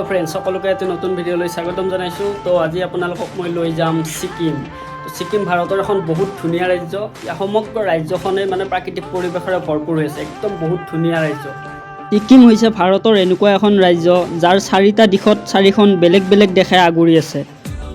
Friends সকলোকে এটা নতুন ভিডিঅ'লৈ স্বাগতম জনাইছোঁ। তো আজি আপোনালোকক মই লৈ যাম ছিকিম। তো ছিকিম ভাৰতৰ এখন বহুত ধুনীয়া ৰাজ্য। সমগ্ৰ ৰাজ্যখনে মানে প্ৰাকৃতিক পৰিৱেশেৰে ভৰপূৰ হৈছে, একদম বহুত ধুনীয়া ৰাজ্য। ছিকিম হৈছে ভাৰতৰ এনেকুৱা এখন ৰাজ্য যাৰ চাৰিটা দিশত চাৰিখন বেলেগ বেলেগ দেশে আগুৰি আছে।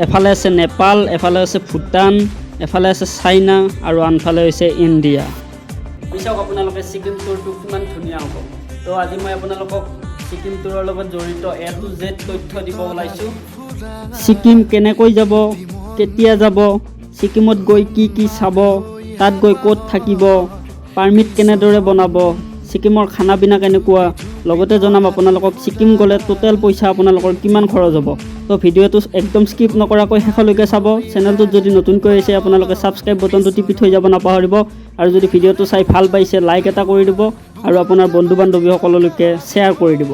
এফালে আছে নেপাল, এফালে আছে ভূটান, এফালে আছে চাইনা আৰু আনফালে হৈছে ইণ্ডিয়া। পিছক আপোনালোকে ছিকিম টুৰটো কিমান ধুনীয়া হ'ব। তো আজি মই আপোনালোকক ছিকিম টুৰৰ লগত জড়িত A to Z তথ্য দিব ওলাইছোঁ। ছিকিম কেনেকৈ যাব, কেতিয়া যাব, ছিকিমত গৈ কি কি চাব, তাত গৈ ক'ত থাকিব, পাৰ্মিট কেনেদৰে বনাব, ছিকিমৰ খানা পিনা কেনেকুৱা, লগতে জনাম আপোনালোকক ছিকিম গ'লে টোটেল পইচা আপোনালোকৰ কিমান খৰচ হ'ব। তো ভিডিঅ'টো একদম স্কিপ নকৰাকৈ শেষলৈকে চাব। চেনেলটোত যদি নতুনকৈ আহিছে আপোনালোকে ছাবস্ক্ৰাইব বটনটো টিপি থৈ যাব নাপাহৰিব। আৰু যদি ভিডিঅ'টো চাই ভাল পাইছে লাইক এটা কৰি দিব আৰু আপোনাৰ বন্ধু বান্ধৱীসকললৈকে শ্বেয়াৰ কৰি দিব।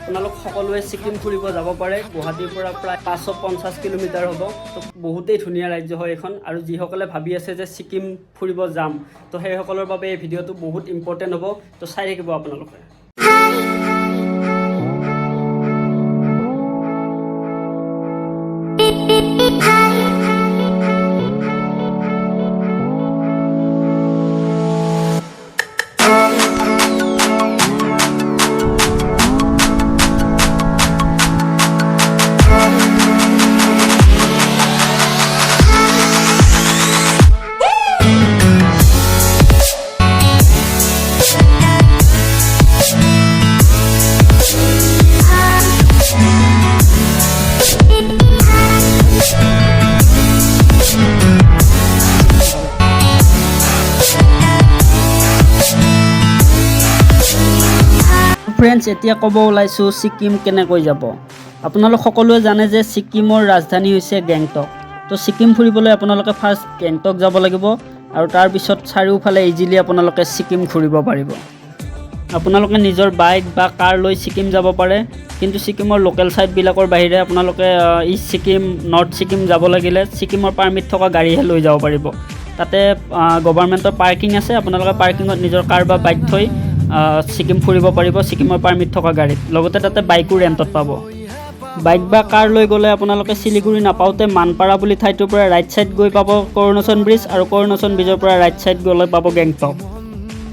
আপোনালোক সকলোৱে ছিকিম ফুৰিব যাব পাৰে। গুৱাহাটীৰ পৰা প্ৰায় 550 কিলোমিটাৰ হ'ব। তো বহুতেই ধুনীয়া ৰাজ্য হয় এইখন। আৰু যিসকলে ভাবি আছে যে ছিকিম ফুৰিব যাম, তো সেইসকলৰ বাবে এই ভিডিঅ'টো বহুত ইম্পৰ্টেণ্ট হ'ব। তো চাই থাকিব আপোনালোকে। ফ্ৰেণ্ডছ, এতিয়া ক'ব ওলাইছোঁ ছিকিম কেনেকৈ যাব। আপোনালোক সকলোৱে জানে যে ছিকিমৰ ৰাজধানী হৈছে গেংটক। তো ছিকিম ফুৰিবলৈ আপোনালোকে ফাৰ্ষ্ট গেংটক যাব লাগিব আৰু তাৰপিছত চাৰিওফালে ইজিলি আপোনালোকে ছিকিম ঘূৰিব পাৰিব। আপোনালোকে নিজৰ বাইক বা কাৰ লৈ ছিকিম যাব পাৰে, কিন্তু ছিকিমৰ লোকেল ছাইটবিলাকৰ বাহিৰে আপোনালোকে ইষ্ট ছিকিম, নৰ্থ ছিকিম যাব লাগিলে ছিকিমৰ পাৰ্মিট থকা গাড়ীহে লৈ যাব পাৰিব। তাতে গভৰ্ণমেণ্টৰ পাৰ্কিং আছে, আপোনালোকে পাৰ্কিঙত নিজৰ কাৰ বা বাইক থৈ ছিকিম ফুৰিব পাৰিব ছিকিমৰ পাৰ্মিট থকা গাড়ীত। লগতে তাতে বাইকো ৰেণ্টত পাব। বাইক বা কাৰ লৈ গ'লে আপোনালোকে শিলিগুৰি নাপাওঁতে মানপাৰা বুলি ঠাইটোৰ পৰা ৰাইট ছাইড গৈ পাব কৰুণাচল ব্ৰিজ, আৰু কৰুণাচল ব্ৰিজৰ পৰা ৰাইট ছাইড গ'লে পাব গেংটক।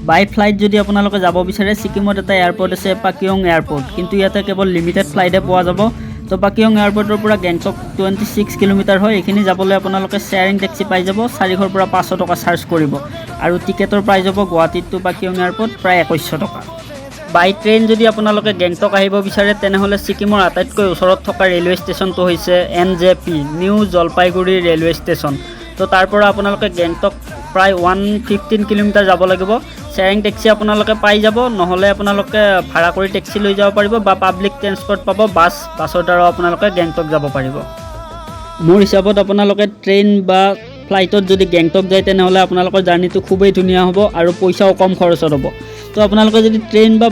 বাই ফ্লাইট যদি আপোনালোকে যাব বিচাৰে, ছিকিমত এটা এয়াৰপৰ্ট আছে পাকিয়ং এয়াৰপৰ্ট, কিন্তু ইয়াতে কেৱল লিমিটেড ফ্লাইটে পোৱা যাব। তো পাকিয়ং এয়াৰপৰ্টৰ পৰা গেংটক 26 কিলোমিটাৰ হয়। এইখিনি যাবলৈ আপোনালোকে শ্বেয়াৰিং টেক্সি পাই যাব। 400 পৰা 500 টকা চাৰ্জ কৰিব। আৰু টিকেটৰ প্ৰাইচ হ'ব গুৱাহাটীত টু পাকিয়ং এয়াৰপৰ্ট প্ৰায় 2100 টকা। বাই ট্ৰেইন যদি আপোনালোকে গেংটক আহিব বিচাৰে, তেনেহ'লে ছিকিমৰ আটাইতকৈ ওচৰত থকা ৰেলৱে ষ্টেচনটো হৈছে NJP, new Jalpaiguri railway station. তো তাৰ পৰা আপোনালোকে গেংটক প্ৰায় 115 কিলোমিটাৰ যাব লাগিব। শ্বেয়াৰিং টেক্সি আপোনালোকে পাই যাব, নহ'লে আপোনালোকে ভাড়া কৰি টেক্সি লৈ যাব পাৰিব বা পাব্লিক ট্ৰেন্সপৰ্ট পাব, বাছৰ দ্বাৰাও আপোনালোকে গেংটক যাব পাৰিব। মোৰ হিচাপত আপোনালোকে ট্ৰেইন বা ফ্লাইটত যদি গেংটক যায়, তেনেহ'লে আপোনালোকৰ জাৰ্ণিটো খুবেই ধুনীয়া হ'ব আৰু পইচাও কম খৰচত হ'ব। তো আপোনালোকে যদি ট্ৰেইন বা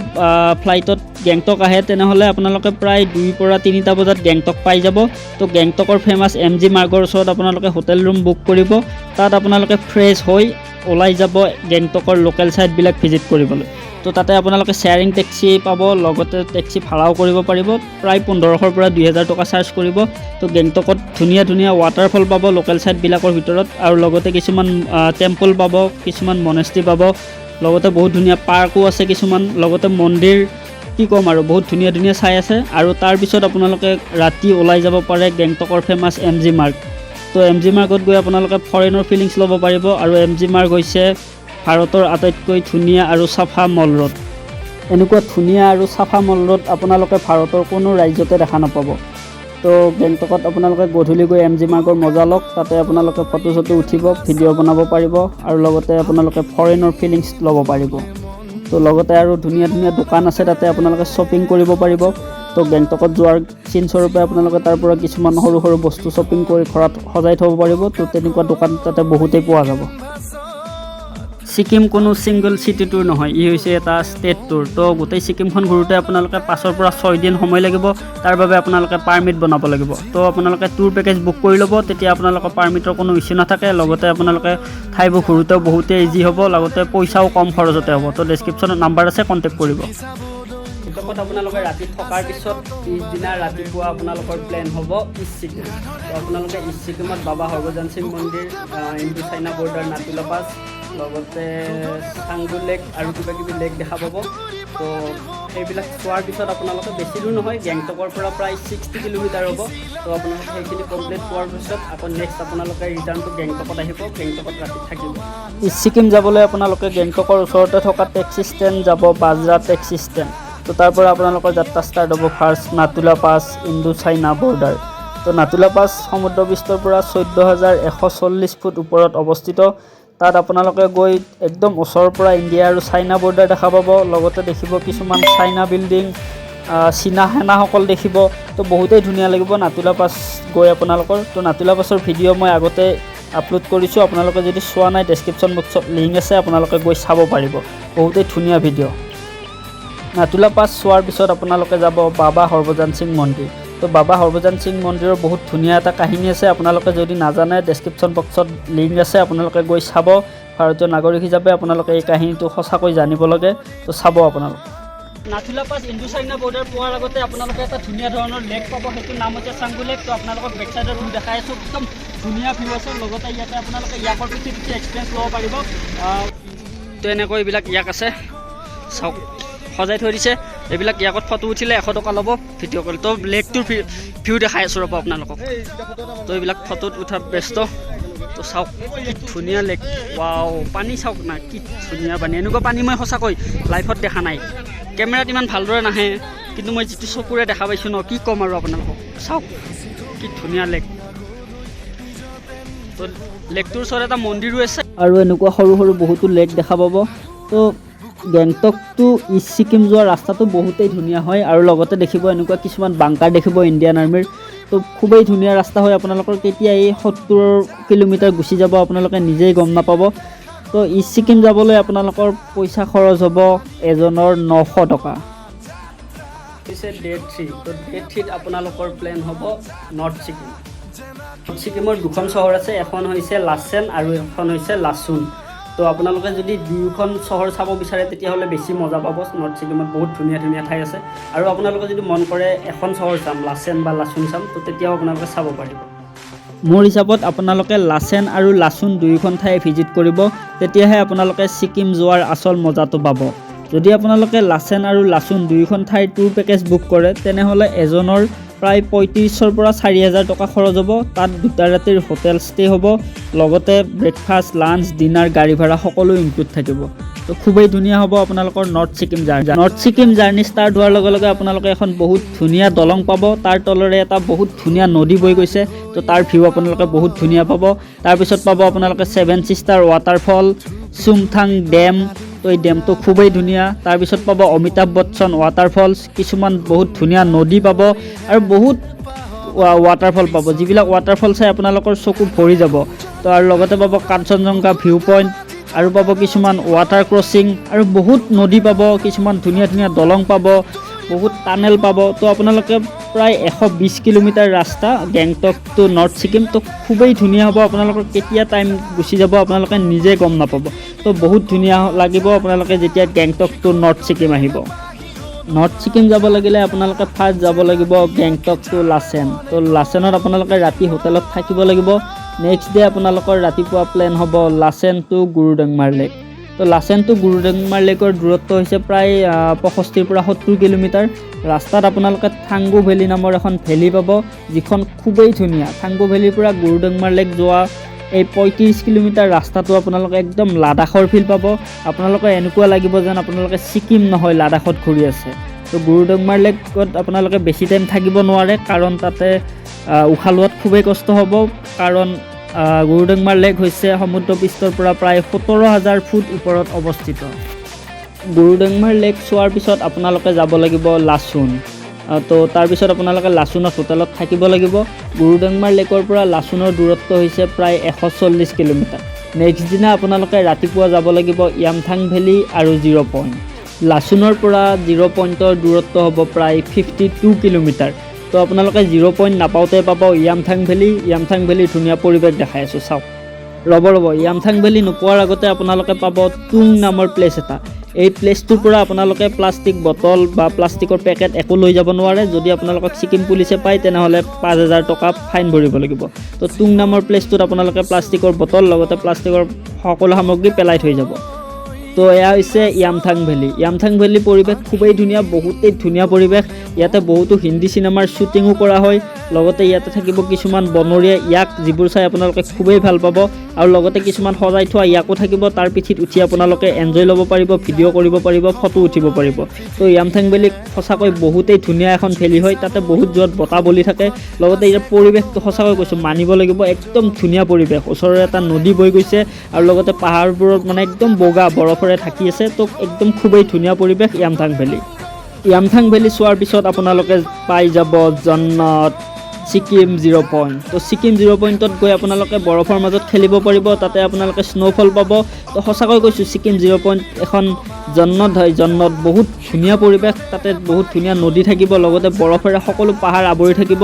ফ্লাইটত গেংটক আহে, তেনেহ'লে আপোনালোকে প্ৰায় 2 পৰা 3টা বজাত গেংটক পাই যাব। তো গেংটকৰ ফেমাছ MG মাৰ্গৰ ওচৰত আপোনালোকে হোটেল ৰুম বুক কৰিব। তাত আপোনালোকে ফ্ৰেছ হৈ ওলাই যাব গেংটকৰ লোকেল ছাইটবিলাক ভিজিট কৰিবলৈ। তো তাতে আপোনালোকে শ্বেয়াৰিং টেক্সি পাব, লগতে টেক্সি ভাড়াও কৰিব পাৰিব। প্ৰায় 1500 পৰা 2000 টকা চাৰ্জ কৰিব। তো গেংটকত ধুনীয়া ধুনীয়া ৱাটাৰফল পাব লোকেল ছাইটবিলাকৰ ভিতৰত, আৰু লগতে কিছুমান টেম্পল পাব, কিছুমান মনেষ্ট্ৰি পাব, লগতে বহুত ধুনীয়া পাৰ্কো আছে কিছুমান, লগতে মন্দিৰ কি ক'ম আৰু বহুত ধুনীয়া ধুনীয়া ঠাই আছে। আৰু তাৰপিছত আপোনালোকে ৰাতি ওলাই যাব পাৰে গেংটকৰ ফেমাছ MG মাৰ্গ। তো MG মাৰ্গত গৈ আপোনালোকে ফৰেনৰ ফিলিংছ ল'ব পাৰিব। আৰু MG মাৰ্গ হৈছে ভাৰতৰ আটাইতকৈ ধুনীয়া আৰু চাফা মল ৰোড। এনেকুৱা ধুনীয়া আৰু চাফা মল ৰোড আপোনালোকে ভাৰতৰ কোনো ৰাজ্যতে দেখা নাপাব। তো গেংটকত আপোনালোকে গধূলি গৈ MG মাৰ্গৰ মজা লওক। তাতে আপোনালোকে ফটো চটো উঠিব, ভিডিঅ' বনাব পাৰিব, আৰু লগতে আপোনালোকে ফৰেনৰ ফিলিংছ ল'ব পাৰিব। তো লগতে আৰু ধুনীয়া ধুনীয়া দোকান আছে, তাতে আপোনালোকে শ্বপিং কৰিব পাৰিব। তো গেংটকত যোৱাৰ চিনস্বৰূপে আপোনালোকে তাৰ পৰা কিছুমান সৰু সৰু বস্তু শ্বপিং কৰি ঘৰত সজাই থ'ব পাৰিব। তো তেনেকুৱা দোকান তাতে বহুতেই পোৱা যাব। ছিকিম কোনো ছিংগল চিটি টুৰ নহয়, ই হৈছে এটা ষ্টেট টুৰ। তো গোটেই ছিকিমখন ঘূৰোঁতে আপোনালোকে 5 পৰা 6 দিন সময় লাগিব। তাৰ বাবে আপোনালোকে পাৰ্মিট বনাব লাগিব। তো আপোনালোকে টুৰ পেকেজ বুক কৰি ল'ব, তেতিয়া আপোনালোকৰ পাৰ্মিটৰ কোনো ইছ্যু নাথাকে। লগতে আপোনালোকে ঠাইবোৰ ঘূৰোঁতেও বহুতেই ইজি হ'ব, লগতে পইচাও কম খৰচতে হ'ব। তো ডেছক্ৰিপশ্যনত নাম্বাৰ আছে, কণ্টেক্ট কৰিব। গেংটকত আপোনালোকে ৰাতি থকাৰ পিছত পিছদিনা ৰাতিপুৱা আপোনালোকৰ প্লেন হ'ব ইষ্ট ছিকিম। তো আপোনালোকে ইষ্ট ছিকিমত বাবা হৰভজন সিং মন্দিৰ, ইণ্ডো চাইনা বৰ্ডাৰ নাতুলা পাছ, লগতে চাংডু লেক আৰু কিবাকিবি লেক দেখা পাব। তো সেইবিলাক চোৱাৰ পিছত আপোনালোকে বেছি দূৰ নহয়, গেংটকৰ পৰা প্ৰায় 60 কিলোমিটাৰ হ'ব। তো আপোনালোকে সেইখিনি কমপ্লিট কৰাৰ পিছত আকৌ নেক্সট আপোনালোকে ৰিটাৰ্ণ টু গেংটকত আহিব, গেংটকত ৰাতি থাকিব। ইষ্ট ছিকিম যাবলৈ আপোনালোকে গেংটকৰ ওচৰতে থকা টেক্সি ষ্টেণ্ড যাব, বাজৰা টেক্সি ষ্টেণ্ড। তো তাৰ পৰা আপোনালোকৰ যাত্ৰা ষ্টাৰ্ট হ'ব ফাৰ্ষ্ট নাতুলা পাছ, ইণ্ডো চাইনা বৰ্ডাৰ। তো নাতুলা পাছ সমুদ্ৰ পৃষ্ঠৰ পৰা 14,140 ফুট ওপৰত অৱস্থিত। তাত আপোনালোকে গৈ একদম ওচৰৰ পৰা ইণ্ডিয়া আৰু চাইনা বৰ্ডাৰ দেখা পাব, লগতে দেখিব কিছুমান চাইনা বিল্ডিং, চীনা সেনাসকল দেখিব। তো বহুতেই ধুনীয়া লাগিব নাতুলা পাছ গৈ আপোনালোকৰ। তো নাতুলা পাছৰ ভিডিঅ' মই আগতে আপলোড কৰিছোঁ, আপোনালোকে যদি চোৱা নাই ডেছক্ৰিপশ্যন বক্সত লিংক আছে, আপোনালোকে গৈ চাব পাৰিব, বহুতেই ধুনীয়া ভিডিঅ'। নাতুলা পাছ চোৱাৰ পিছত আপোনালোকে যাব বাবা হৰভজন সিং মন্দিৰ। তো বাবা হৰভজন সিং মন্দিৰৰ বহুত ধুনীয়া এটা কাহিনী আছে, আপোনালোকে যদি নাজানে ডেছক্ৰিপশ্যন বক্সত লিংক আছে, আপোনালোকে গৈ চাব। ভাৰতীয় নাগৰিক হিচাপে আপোনালোকে এই কাহিনীটো সঁচাকৈ জানিব লাগে, তো চাব আপোনালোকে। নাথুলা পাছ ইণ্ডো চাইনা বৰ্ডাৰ পোৱাৰ আগতে আপোনালোকে এটা ধুনীয়া ধৰণৰ লেক পাব, সেইটোৰ নাম হৈছে চাংগু লেক। তো আপোনালোকক বেক চাইডৰ ভিউ দেখাই আছোঁ, একদম ধুনীয়া ভিউ আছে। লগতে ইয়াতে আপোনালোকে ইয়াকৰ পিঠি এক্সপিৰিয়েঞ্চ ল'ব পাৰিব। তো এনেকৈ এইবিলাক ইয়াক আছে, চাওক সজাই থৈ দিছে। এইবিলাক ইয়াকত ফটো উঠিলে 100 টকা ল'ব ভিডিঅ' কল। তো লেকটোৰ ভিউ দেখাই আছোঁ ৰ'ব আপোনালোকক। তো এইবিলাক ফটোত উঠা ব্যস্ত। তো চাওক কি ধুনীয়া লেক, ৱাও পানী চাওক না, কি ধুনীয়া পানী। এনেকুৱা পানী মই সঁচাকৈ লাইফত দেখা নাই, কেমেৰাত ইমান ভালদৰে নাহে, কিন্তু মই যিটো চকুৰে দেখা পাইছোঁ ন, কি ক'ম আৰু আপোনালোকক। চাওক কি ধুনীয়া লেক। তো লেকটোৰ ওচৰত এটা মন্দিৰো আছে আৰু এনেকুৱা সৰু সৰু বহুতো লেক দেখা পাব। তো গেংটক টু ইষ্ট ছিকিম যোৱা ৰাস্তাটো বহুতেই ধুনীয়া হয়, আৰু লগতে দেখিব এনেকুৱা কিছুমান বাংকাৰ দেখিব ইণ্ডিয়ান আৰ্মিৰ। তো খুবেই ধুনীয়া ৰাস্তা হয়, আপোনালোকৰ কেতিয়া এই 70 কিলোমিটাৰ গুচি যাব আপোনালোকে নিজেই গম নাপাব। তো ইষ্ট ছিকিম যাবলৈ আপোনালোকৰ পইচা খৰচ হ'ব এজনৰ 900 টকা। পিছে ডে 3। তো ডে 3ত আপোনালোকৰ প্লেন হ'ব নৰ্থ ছিকিম। নৰ্থ ছিকিমৰ দুখন চহৰ আছে, এখন হৈছে লাচেন আৰু এখন হৈছে লাচুন। তো আপোনালোকে যদি দুয়োখন চহৰ চাব বিচাৰে তেতিয়াহ'লে বেছি মজা পাব। নৰ্থ ছিকিমত বহুত ধুনীয়া ধুনীয়া ঠাই আছে, আৰু আপোনালোকে যদি মন কৰে এখন চহৰ চাম, লাচেন বা লাচুন চাম, তো তেতিয়াও আপোনালোকে চাব পাৰিব। মোৰ হিচাপত আপোনালোকে লাচেন আৰু লাচুন দুয়োখন ঠাই ভিজিট কৰিব, তেতিয়াহে আপোনালোকে ছিকিম যোৱাৰ আচল মজাটো পাব। যদি আপোনালোকে লাচেন আৰু লাচুন দুয়োখন ঠাইৰ টুৰ পেকেজ বুক কৰে, তেনেহ'লে এজনৰ প্ৰায় 3500 পৰা 4000 টকা খৰচ হ'ব। তাত 2 ৰাতিৰ হোটেল ষ্টে হ'ব, লগতে ব্ৰেকফাষ্ট, লাঞ্চ, ডিনাৰ, গাড়ী ভাড়া সকলো ইনক্লুড থাকিব। তো খুবেই ধুনীয়া হ'ব আপোনালোকৰ north Sikkim journey. North Sikkim journey start হোৱাৰ লগে লগে আপোনালোকে এখন বহুত ধুনীয়া দলং পাব, তাৰ তলৰে এটা বহুত ধুনীয়া নদী বৈ গৈছে। তো তাৰ ভিউ আপোনালোকে বহুত ধুনীয়া পাব। তাৰপিছত পাব আপোনালোকে 7 ছিষ্টাৰ ৱাটাৰফল, চুমথাং ডেম। তো এই ডেমটো খুবেই ধুনীয়া। তাৰপিছত পাব অমিতাভ বচ্চন ৱাটাৰফলছ, কিছুমান বহুত ধুনীয়া নদী পাব, আৰু বহুত ৱাটাৰফল পাব, যিবিলাক ৱাটাৰফল চাই আপোনালোকৰ চকু ভৰি যাব। তো আৰু লগতে পাব কাঞ্চনজংঘা ভিউ পইণ্ট, আৰু পাব কিছুমান ৱাটাৰ ক্ৰচিং, আৰু বহুত নদী পাব, কিছুমান ধুনীয়া ধুনীয়া দলং পাব, বহুত টানেল পাব। তো আপোনালোকে প্ৰায় 120 কিলোমিটাৰ ৰাস্তা গেংটক টু নৰ্থ ছিকিম। তো খুবেই ধুনীয়া হ'ব, আপোনালোকৰ কেতিয়া টাইম গুচি যাব আপোনালোকে নিজে গম নাপাব। তো বহুত ধুনীয়া লাগিব আপোনালোকে যেতিয়া গেংটক টু নৰ্থ ছিকিম আহিব। নৰ্থ ছিকিম যাব লাগিলে আপোনালোকে ফাৰ্ষ্ট যাব লাগিব গেংটক টু লাচেন। তো লাচেনত আপোনালোকে ৰাতি হোটেলত থাকিব লাগিব। নেক্সট ডে আপোনালোকৰ ৰাতিপুৱা প্লেন হ'ব লাচেন টু গুৰুডংমাৰ লেক। তো লাচেন টু গুৰুডংমাৰ লেকৰ দূৰত্ব হৈছে প্ৰায় 65 পৰা 70 কিলোমিটাৰ। ৰাস্তাত আপোনালোকে থাংগু ভেলী নামৰ এখন ভেলী পাব, যিখন খুবেই ধুনীয়া। থাংগু ভেলীৰ পৰা গুৰুডংমাৰ লেক যোৱা এই 35 কিলোমিটাৰ ৰাস্তাটো আপোনালোকে একদম লাডাখৰ ফিল পাব। আপোনালোকে এনেকুৱা লাগিব যেন আপোনালোকে ছিকিম নহয় লাডাখত ঘূৰি আছে। তো গুৰুডংমাৰ লেকত আপোনালোকে বেছি টাইম থাকিব নোৱাৰে, কাৰণ তাতে উশাহ লোৱাত খুবেই কষ্ট হ'ব, কাৰণ গুৰুডংমাৰ লেক হৈছে সমুদ্ৰ পৃষ্ঠৰ পৰা প্ৰায় 17,000 ফুট ওপৰত অৱস্থিত। গুৰুডংমাৰ লেক চোৱাৰ পিছত আপোনালোকে যাব লাগিব লাচুন। তো তাৰপিছত আপোনালোকে লাচুনত হোটেলত থাকিব লাগিব। গুৰুডংমাৰ লেকৰ পৰা লাচুনৰ দূৰত্ব হৈছে প্ৰায় 140 কিলোমিটাৰ। নেক্সট দিনা আপোনালোকে ৰাতিপুৱা যাব লাগিব য়ামথাং ভেলী আৰু 0 পইণ্ট। লাচুনৰ পৰা 0 পইণ্টৰ দূৰত্ব হ'ব প্ৰায় 52 কিলোমিটাৰ। তো আপোনালোকে 0 পইণ্ট নাপাওঁতে পাব য়ামথাং ভেলী। য়ামথাং ভেলীৰ ধুনীয়া পৰিৱেশ দেখাই আছোঁ, চাওক। ৰ'ব য়ামথাং ভেলী নোপোৱাৰ আগতে আপোনালোকে পাব টুং নামৰ প্লেচ এটা। এই প্লেচটোৰ পৰা আপোনালোকে প্লাষ্টিক বটল বা প্লাষ্টিকৰ পেকেট একো লৈ যাব নোৱাৰে। যদি আপোনালোকক ছিকিম পুলিচে পায় তেনেহ'লে 5,000 টকা ফাইন ভৰিব লাগিব। তো টুং নামৰ প্লেচটোত আপোনালোকে প্লাষ্টিকৰ বটল লগতে প্লাষ্টিকৰ সকলো সামগ্ৰী পেলাই থৈ যাব। তো এয়া হৈছে য়ামথাং ভেলী। য়ামথাং ভেলীৰ পৰিৱেশ খুবেই ধুনীয়া, বহুতেই ধুনীয়া পৰিৱেশ। ইয়াতে বহুতো হিন্দী চিনেমাৰ শ্বুটিঙো কৰা হয়। লগতে ইয়াতে থাকিব কিছুমান বনৰীয়া ইয়াক, যিবোৰ চাই আপোনালোকে খুবেই ভাল পাব। আৰু লগতে কিছুমান সজাই থোৱা ইয়াকো থাকিব। তাৰ পিঠিত উঠি আপোনালোকে এনজয় ল'ব পাৰিব, ভিডিঅ' কৰিব পাৰিব, ফটো উঠিব পাৰিব। তো য়ামথাং ভেলী সঁচাকৈ বহুতেই ধুনীয়া এখন ভেলী হয়। তাতে বহুত জোৰত বতাহ বলি থাকে। লগতে ইয়াৰ পৰিৱেশটো সঁচাকৈ কৈছোঁ মানিব লাগিব, একদম ধুনীয়া পৰিৱেশ। ওচৰৰে এটা নদী বৈ গৈছে আৰু লগতে পাহাৰবোৰত মানে একদম বগা বৰফেৰে ঢাকি আছে। তো একদম খুবেই ধুনীয়া পৰিৱেশ য়ামথাং ভেলী। য়ামথাং ভেলী চোৱাৰ পিছত আপোনালোকে পাই যাব জন্নত ছিকিম 0 পইণ্ট। তো ছিকিম 0 পইণ্টত গৈ আপোনালোকে বৰফৰ মাজত খেলিব পাৰিব। তাতে আপোনালোকে স্ন'ফল পাব। তো সঁচাকৈ কৈছোঁ ছিকিম 0 পইণ্ট এখন জন্নত হয়। জন্নত বহুত ধুনীয়া পৰিৱেশ, তাতে বহুত ধুনীয়া নদী থাকিব, লগতে বৰফেৰে সকলো পাহাৰ আৱৰি থাকিব।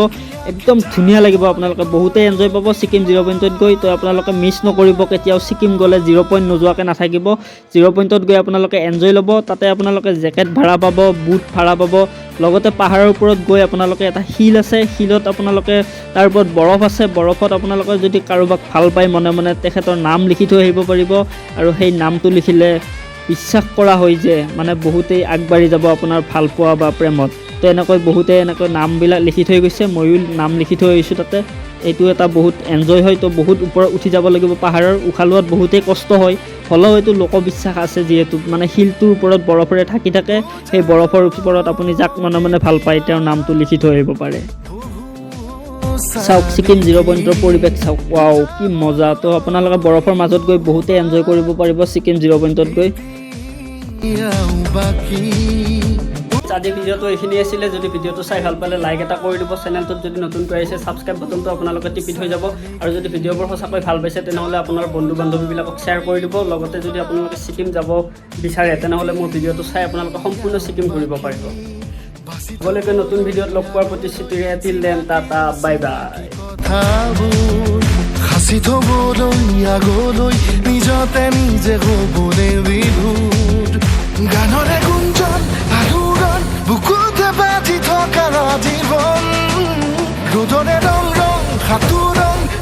একদম ধুনীয়া লাগিব, আপোনালোকে বহুতেই এনজয় পাব ছিকিম 0 পইণ্টত গৈ। তো আপোনালোকে মিছ নকৰিব কেতিয়াও, ছিকিম গ'লে 0 পইণ্ট নোযোৱাকৈ নাথাকিব। 0 পইণ্টত গৈ আপোনালোকে এনজয় ল'ব। তাতে আপোনালোকে জেকেট ভাড়া পাব, বুট ভাড়া পাব। লগতে পাহাৰৰ ওপৰত গৈ আপোনালোকে এটা শিল আছে, শিলত আপোনালোকে তাৰ ওপৰত বৰফ আছে। বৰফত আপোনালোকে যদি কাৰোবাক ভাল পায় মনে মনে তেখেতৰ নাম লিখি থৈ আহিব পাৰিব। আৰু সেই নামটো লিখিলে বিশ্বাস কৰা হয় যে মানে বহুতেই আগবাঢ়ি যাব আপোনাৰ ভাল পোৱা বা প্ৰেমত। তো এনেকৈ বহুতে এনেকৈ নামবিলাক লিখি থৈ গৈছে, ময়ো নাম লিখি থৈ আহিছোঁ তাতে। এইটো এটা বহুত এনজয় হয়। তো বহুত ওপৰত উঠি যাব লাগিব পাহাৰৰ, উশাহ লোৱাত বহুতেই কষ্ট হয়। হ'লেও এইটো লোকবিশ্বাস আছে, যিহেতু মানে শিলটোৰ ওপৰত বৰফেৰে ঢাকি থাকে। সেই বৰফৰ ওপৰত আপুনি যাক মনে মনে ভাল পায় তেওঁৰ নামটো লিখি থৈ আহিব পাৰে। চাওক ছিকিম 0 পইণ্টৰ পৰিৱেশ চাওক, ৱাও কি মজা। তো আপোনালোকে বৰফৰ মাজত গৈ বহুতেই এনজয় কৰিব পাৰিব ছিকিম 0 পইণ্টত গৈ। আজি ভিডিঅ'টো এইখিনি আছিলে। যদি ভিডিঅ'টো চাই ভাল পালে লাইক এটা কৰি দিব। চেনেলটোত যদি নতুনকৈ আহিছে ছাবস্ক্ৰাইব বাটনটো আপোনালোকে টিপি থৈ যাব। আৰু যদি ভিডিঅ'বোৰ সঁচাকৈ ভাল পাইছে তেনেহ'লে আপোনাৰ বন্ধু বান্ধৱীবিলাকক শ্বেয়াৰ কৰি দিব। লগতে যদি আপোনালোকে ছিকিম যাব বিচাৰে তেনেহ'লে মোৰ ভিডিঅ'টো চাই আপোনালোকে সম্পূৰ্ণ ছিকিম ঘূৰিব পাৰিব। আগলৈকে নতুন ভিডিঅ'ত লগ পোৱাৰ প্ৰতিশ্ৰুতিৰে till then tata bye bye. সাঁচি থ'বলৈ আগলৈ নিজতে নিজে হ'বলৈ বিভোৰ গানৰে গুঞ্জন আলোড়ন বুকুতে বাজি থকা জীৱন ৰ'দৰে ৰং ৰং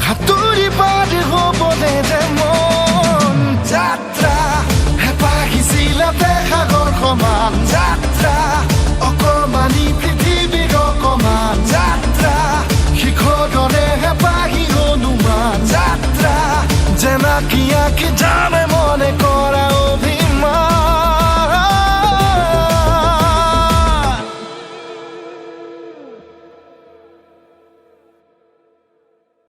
সাঁতুৰি পাৰি হ'বলৈ যে মন যাত্ৰা হেঁপাহিছিলাতে সাগৰ সমান যাত্ৰা অকমানি পৃথিৱীৰ অকমান যাত্ৰা শিখৰৰে হেঁপাহি হনুমান যাত্ৰা জেনাকি আঁকি জানে